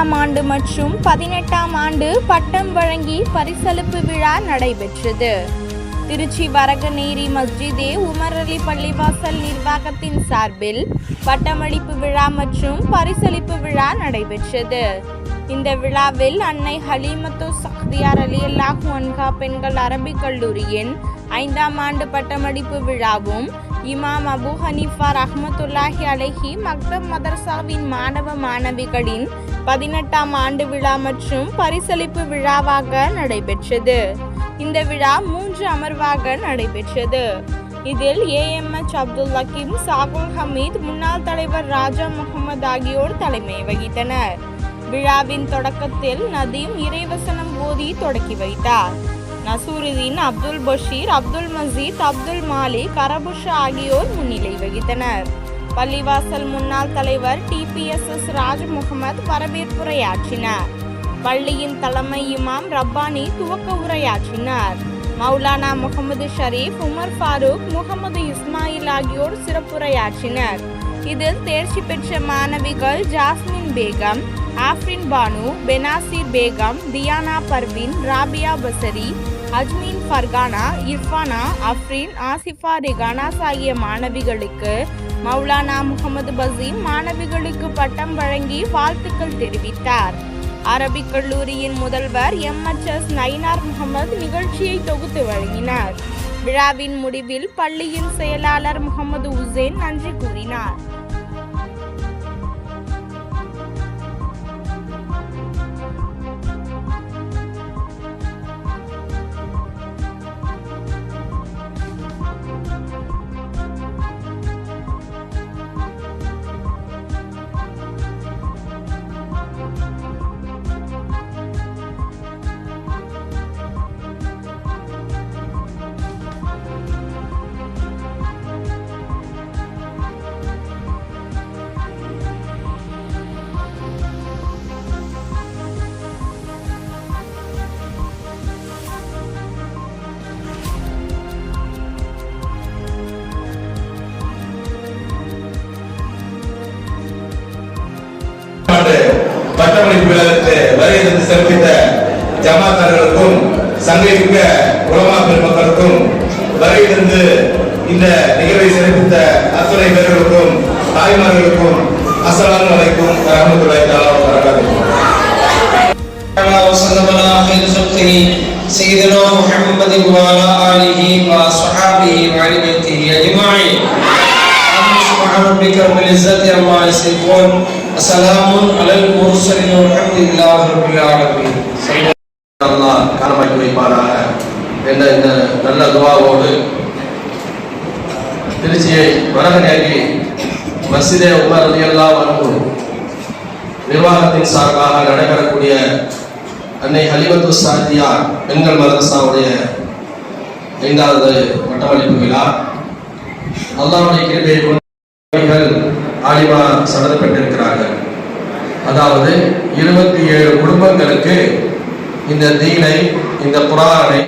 17ஆம் ஆண்டு மற்றும் 18ஆம் ஆண்டு பட்டம் வழங்கி பரிசளிப்பு விழா நடைபெற்றது. திருச்சி வரகநேரி மஸ்ஜிதே உமர் அலி பள்ளிவாசல் நிர்வாகத்தின் சார்பில் பட்டமளிப்பு விழா மற்றும் பரிசளிப்பு விழா நடைபெற்றது. இந்த விழாவில் அன்னை ஹலீமத்து சக்தியார் ரலியல்லாஹு அன்ஹா பெண்கள் அரபிக் கல்லூரியின் 5ஆம் ஆண்டு பட்டமளிப்பு விழாவும், இமாம் அபு ஹனீஃபா ரஹ்மத்துல்லாஹி அலைஹி மக்தப் மதரசாவின் மாணவ மாணவிகளின் 18ஆம் ஆண்டு விழா மற்றும் பரிசளிப்பு விழாவாக நடைபெற்றது. இந்த விழா 3 அமர்வாக நடைபெற்றது. இதில் AMH அப்துல் லக்கீம், சாகுல் ஹமீத், முன்னாள் தலைவர் ராஜா முகமது ஆகியோர் தலைமை வகித்தனர். விழாவின் தொடக்கத்தில் நதீம் இறைவசனம் ஓதி தொடக்கி வைத்தார். நசூருதீன், அப்துல் பஷீர், அப்துல் மஜீத், அப்துல் மாலிக், அரபுஷா ஆகியோர் முன்னிலை வகித்தனர். பள்ளிவாசல் முன்னாள் தலைவர் TPSS ராஜ் முகமது வரவேற்புரையாற்றினார். பள்ளியின் தலைமை இமாம் ரப்பானி துவக்க உரையாற்றினார். மௌலானா முகமது ஷரீப், உமர் ஃபாரூக், முகமது இஸ்மாயில் ஆகியோர் சிறப்புரையாற்றினர். இதில் தேர்ச்சி பெற்ற மாணவிகள் ஜாஸ்மின் பேகம், ஆஃப்ரின் பானு, பெனாசிர் பேகம், தியானா பர்வீன், ராபியா பசரி, அஜ்மீன் ஃபர்கானா, இர்ஃபானா, அஃப்ரின், ஆசிஃபா ரிகானாஸ் ஆகிய மாணவிகளுக்கு மௌலானா முகமது பசீம் மாணவிகளுக்கு பட்டம் வழங்கி வாழ்த்துக்கள் தெரிவித்தார். அரபிக் கல்லூரியின் முதல்வர் MHS நயினார் முகமது நிகழ்ச்சியை தொகுத்து வழங்கினார். விழாவின் முடிவில் பள்ளியின் செயலாளர் முகமது உசேன் நன்றி கூறினார். பட்டமளிப்பு விழாவிற்கு வருகை சிறப்பித்த ஜமாத்தார்களுக்கும் சங்கமிக்க உலமா பெருமக்களுக்கும் வருகை தந்து இந்த நிகழ்வை சிறப்பித்த அத்துணை பேர்களுக்கும் தாய்மார்களுக்கும் அஸ்ஸலாமு அலைக்கும் வரஹ்மத்துல்லாஹி தஆலா வ பரகாத்துஹு. سيدنا محمد وعلى آله وصحبه وعلى بيته أجمعين. سبحان ربك رب العزة عما يصفون وسلام على المرسلين والحمد لله رب العالمين. அல்லாஹ் காரணமாக்கி வைப்பாராக என்ற இந்த நல்ல துஆவோடு திருச்சியை வரகநேரி மஸ்ஜிதே உமர் ரலியல்லாஹு அன்ஹு நிர்வாகத்தின் சார்பாக நடைபெறக்கூடிய அன்னை ஹலீமத்து சாதியா பெண்கள் மதரசாவுடைய 5வது பட்டமளிப்பு விழா அல்லாஹ்வுடைய கிருபையை கொண்டு ஆலிமா சனது பெற்றிருக்கிறார்கள். அதாவது 27 குடும்பங்களுக்கு இந்த தீனை, இந்த குர்ஆனை